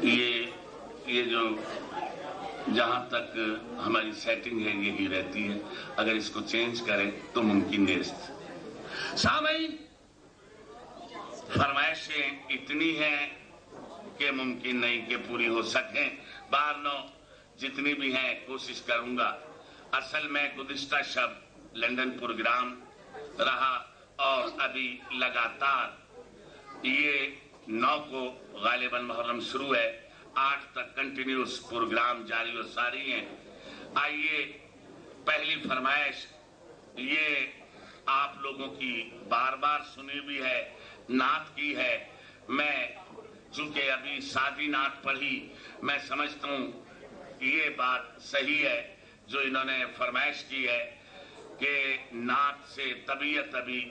یہ جو جہاں تک ہماری سیٹنگ ہے یہی رہتی ہے، اگر اس کو چینج کریں تو ممکن نیست۔ سامعین، فرمائشیں اتنی ہیں کہ ممکن نہیں کہ پوری ہو سکیں، بارنو جتنی بھی ہیں کوشش کروں گا۔ اصل میں گزشتہ شب لندن پروگرام رہا اور ابھی لگاتار یہ 9 کو غالباً محرم شروع ہے، 8 تک کنٹینیوس پروگرام جاری و ساری ہیں۔ آئیے پہلی فرمائش یہ آپ لوگوں کی بار بار سنی بھی ہے، نعت کی ہے۔ میں چونکہ ابھی سادی نعت پڑھی، میں سمجھتا ہوں یہ بات صحیح ہے جو انہوں نے فرمائش کی ہے کہ نعت سے طبیعت ابھی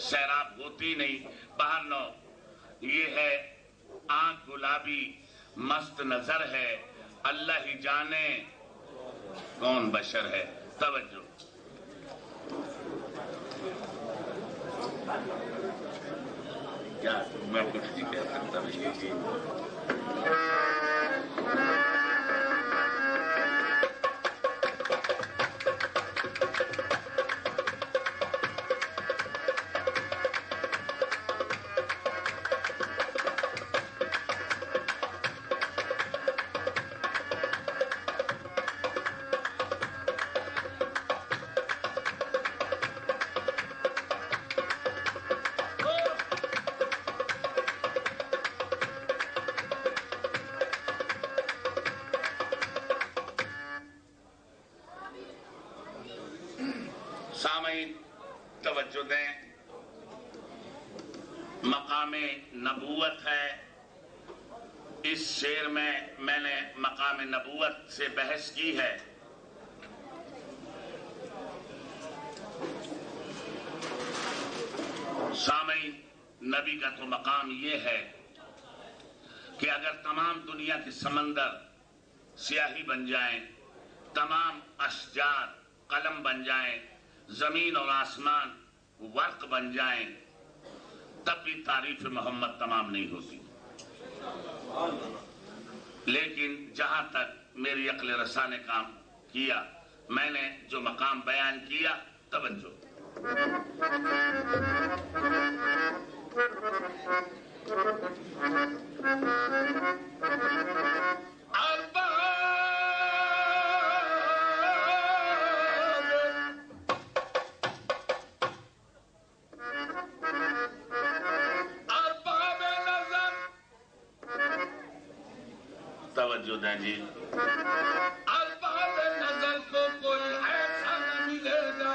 سیراب ہوتی نہیں۔ بہرنو یہ ہے آنکھ گلابی مست نظر ہے، اللہ ہی جانے کون بشر ہے۔ توجہ۔ کیا میں کچھ نہیں کہہ سکتا بھائی۔ سامعین توجہ دیں، مقام نبوت ہے۔ اس شعر میں نے مقام نبوت سے بحث کی ہے۔ سامعین، نبی کا تو مقام یہ ہے کہ اگر تمام دنیا کے سمندر سیاہی بن جائیں، تمام اشجار قلم بن جائیں، زمین اور آسمان ورق بن جائیں، تب بھی تعریف محمد تمام نہیں ہوتی۔ لیکن جہاں تک میری عقل رسا نے کام کیا، میں نے جو مقام بیان کیا، توجہ۔ توجہ دیں جی۔ الباب نظر کو کوئی ایسا نہ ملے گا،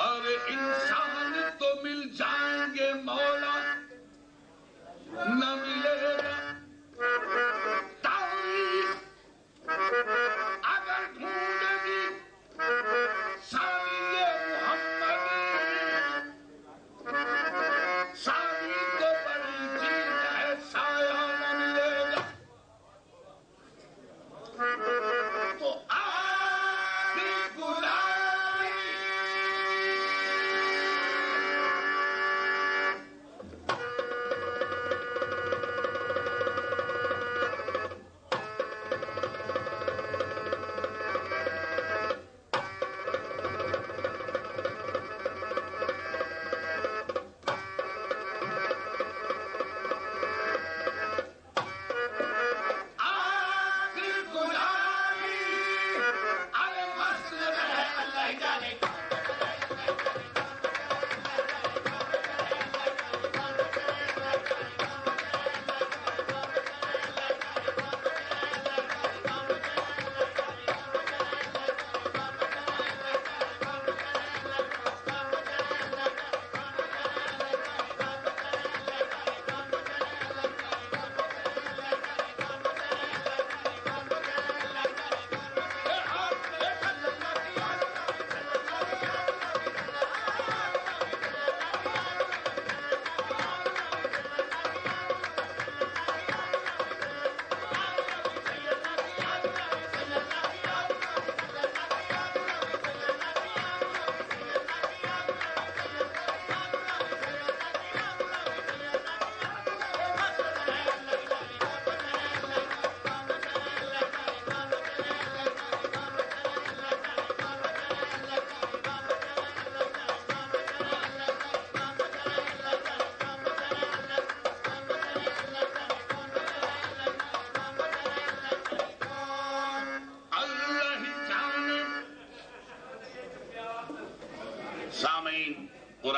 اور انسان تو مل جائیں گے مولا نہ ملے گا۔ تاریخ اگر ڈھونڈے گی ثانی محمد، ثانی کو بڑی چیز ہے، سایہ نہ ملے گا۔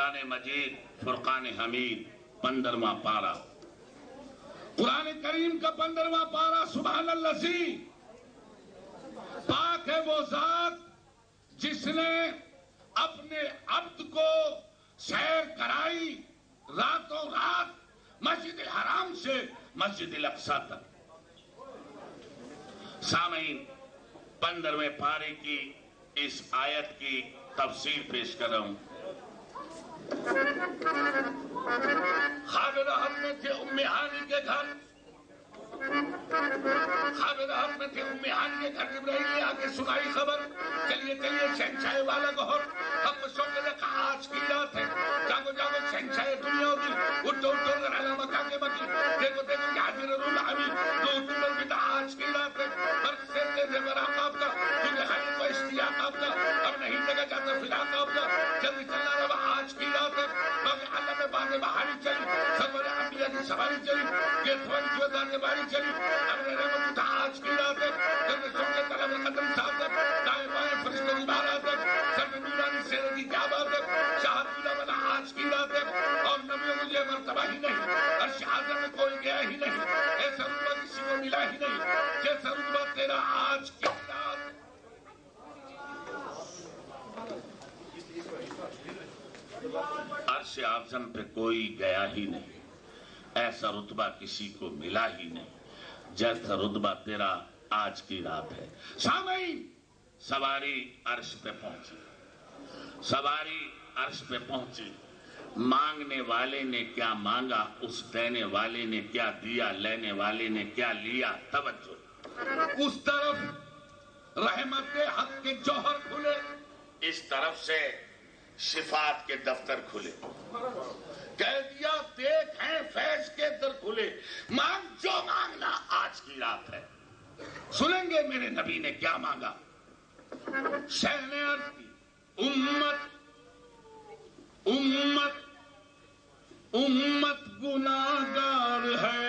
قرآن مجید فرقان حمید 15واں پارہ، قرآن کریم کا 15واں پارہ. سبحان الذی، پاک ہے وہ ذات جس نے اپنے عبد کو سیر کرائی راتوں رات مسجد الحرام سے مسجد الاقصی تک. سامعین، 15ویں پارے کی اس آیت کی تفسیر پیش کر رہا ہوں. خابر رحم میں تھے ام ہانی کے گھر، خابر رحم میں تھے ام ہانی کے گھر. جبرائیل نے آ کے سنائی خبر، چلیے چلیے شہنشاہ والا گہر، ہم شوق نے کہا آج کی رات ہے، جاگو جاگو شہنشاہ دنیا ہوگی، اٹھو اٹھو گھرانا مکہ کے مکی، دیکھو دیکھو کہ حاضر رول حبیب تو تمہیں بھی آج کی رات ہے. فرق سے تیرے براق آپ کا، تمہیں خیلی کو اشتیاق آپ کا، اب نہیں لگا جاتا فلاق آپ کا. جلدی چلنا رہا آج کی رات ہے. باقی اللہ میں بازیں بہاری چلی، سرور انبیاء کی سواری چلی، یہ تھوڑی جوزار کے باری چلی. اب نے رحمت اٹھا آج کی رات ہے. جلدی سن کے طلب قدم صاحب ہے، دائیں بائیں فرشتوں کی بارات ہے، سر میں نورانی سیرے کی کیا بات ہے. شاہد ملا بنا آج کی رات ہے، اور نبیوں کو یہ مرتبہ ہی نہیں، عرش اعظم میں کوئی گیا ہی نہیں، ایسا رتبہ کسی کو ملا ہی نہیں جیسا رتبہ تیرا آج کی رات. عرش اعظم پہ کوئی گیا ہی نہیں، ایسا رتبہ کسی کو ملا ہی نہیں جیسا رتبہ تیرا آج کی رات ہے. سامعین، سواری عرش پہ پہنچی، سواری عرش پہ پہنچی. مانگنے والے نے کیا مانگا، اس دینے والے نے کیا دیا، لینے والے نے کیا لیا. توجہ، اس طرف رحمت حق کے جوہر کھلے، اس طرف سے شفاعت کے دفتر کھلے. کہہ دیا دیکھ ہیں فیض کے در کھلے، مانگ جو مانگنا آج کی رات ہے. سنیں گے میرے نبی نے کیا مانگا. شہ نے عرض کی، امت امت امت گناہگار ہے،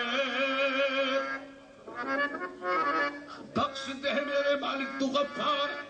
بخش دے میرے مالک تو غفار ہے.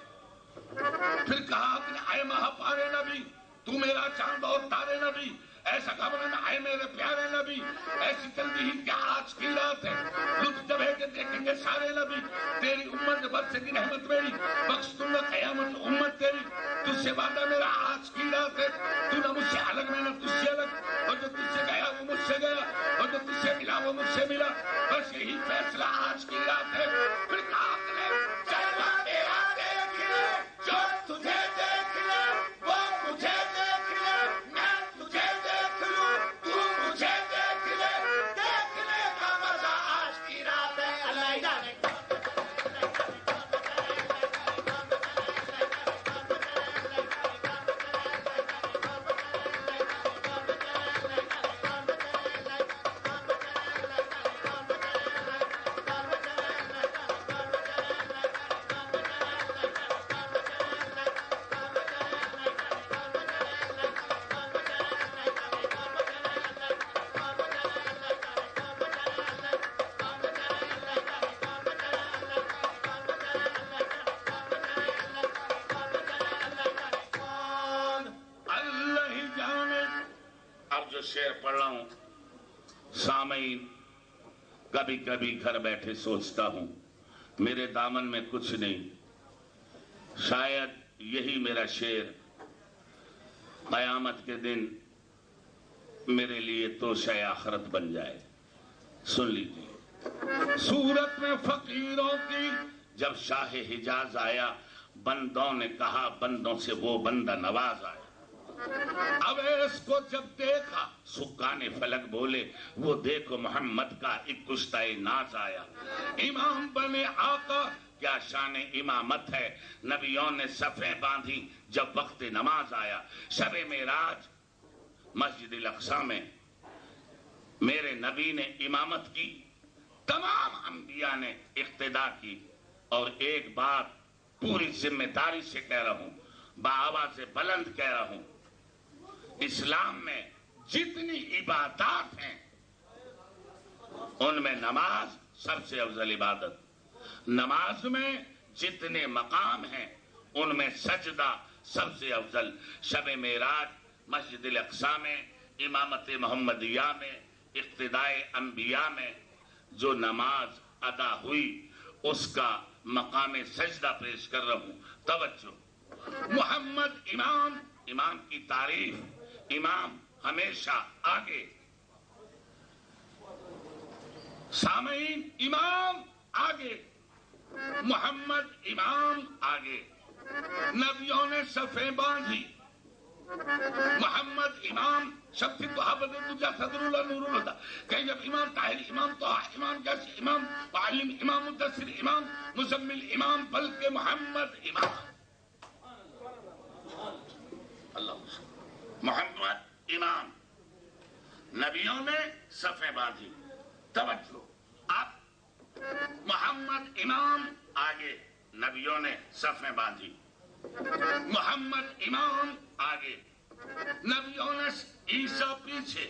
پھر کہا کہ اے مہاپارے نبی، تو میرا چاند اور تارے نبی، ایسا گھبرانا اے میرے پیارے نبی، ایسی جلدی ہی کہ آج کی رات ہے. لطف جب ہے کہ دیکھیں گے سارے نبی، تیری امت برسے گی رحمت میری، بخش دوں گا قیامت امت تیری. تجھ سے وعدہ میرا آج کی رات ہے، تو نہ مجھ سے الگ میں نہ تجھ سے الگ، اور جو تجھ سے گیا وہ مجھ سے گیا، اور جو تجھ سے ملا وہ مجھ سے ملا. بس یہی فیصلہ آج کی رات ہے. پھر کہا کہ چلنا میرا دیکھ لے، جو تجھے دیکھ لے وہ مجھے دیکھ لے، میں تجھے دیکھ لوں تو مجھے دیکھ لے، دیکھنے کا مزہ آج کی رات ہے. اللہ جانے شعر پڑھ رہا ہوں. سامعین، کبھی کبھی گھر بیٹھے سوچتا ہوں میرے دامن میں کچھ نہیں، شاید یہی میرا شعر قیامت کے دن میرے لیے توشہ آخرت بن جائے. سن لیجیے. صورت میں فقیروں کی جب شاہ حجاز آیا، بندوں نے کہا بندوں سے وہ بندہ نواز آیا. اویس کو جب دیکھا سکان فلک بولے، وہ دیکھو محمد کا ایک کشتہ ناز آیا. امام بنے آقا کیا شان امامت ہے، نبیوں نے صفیں باندھی جب وقت نماز آیا. شب معراج مسجد الاقصی میں میرے نبی نے امامت کی، تمام انبیاء نے اقتدا کی. اور ایک بات پوری ذمہ داری سے کہہ رہا ہوں، بآواز بلند کہہ رہا ہوں، اسلام میں جتنی عبادات ہیں ان میں نماز سب سے افضل عبادت. نماز میں جتنے مقام ہیں ان میں سجدہ سب سے افضل. شب معراج مسجد الاقصی میں، امامت محمدیہ میں، اقتداء انبیاء میں جو نماز ادا ہوئی اس کا مقام سجدہ پیش کر رہا ہوں. توجہ. محمد امام، امام کی تعریف، امام ہمیشہ آگے. سامعین، امام آگے، محمد امام آگے. نبیوں نے صفیں باندھی. محمد امام شخص صحابت مجھا صدر اللہ نور اللہ. کہیں جب امام طاہر، امام طہ، امام جیسے امام معلم، امام مدثر، امام مزمل، امام، بلکہ محمد امام. اللہ، محمد امام. نبیوں نے صفیں باندھی. توجہ. اب محمد امام آگے، نبیوں نے صفیں باندھی. محمد امام آگے، نبیوں نے. عیسیٰ پیچھے،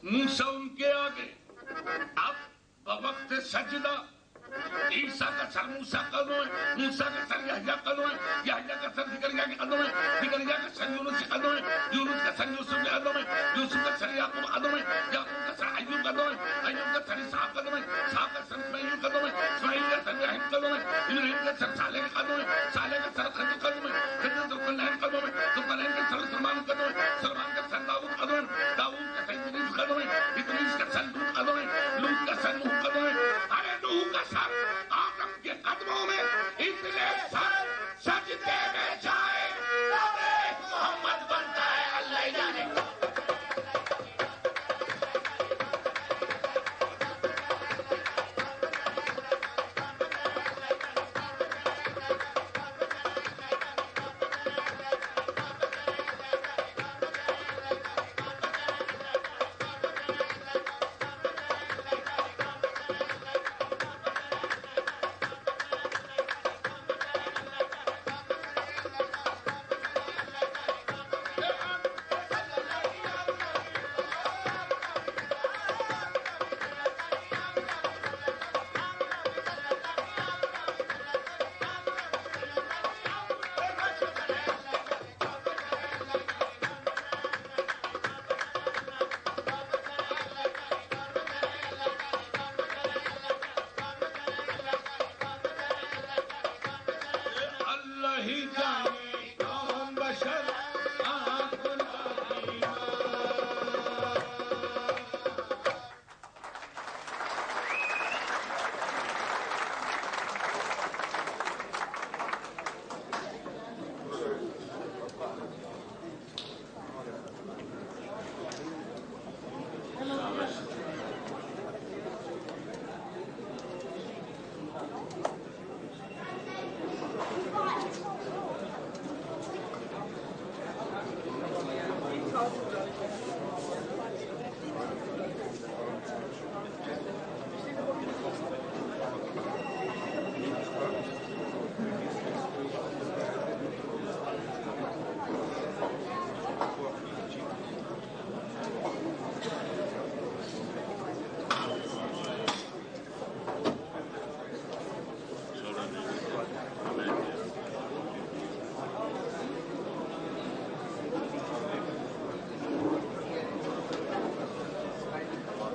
موسیٰ ان کے آگے. اب بوقت سجدہ عیسیٰ کا سر موسیٰ کا قدم ہے، موسیٰ کا سر یحییٰ کا قدم ہے، یحییٰ کا سر زکریا کا قدم ہے، زکریا کا سر یونس کا قدم ہے، یونس کا سر یوسف کا قدم ہے، یوسف کا سر یعقوب کا قدم ہے، یعقوب کا سر ایوب کا قدم ہے، ایوب کا سر اسحاق کا قدم ہے، اسحاق کا سر اسماعیل کا قدم ہے، اسماعیل کا سر ابراہیم کا قدم ہے، ابراہیم کا سر صالح کا قدم ہے،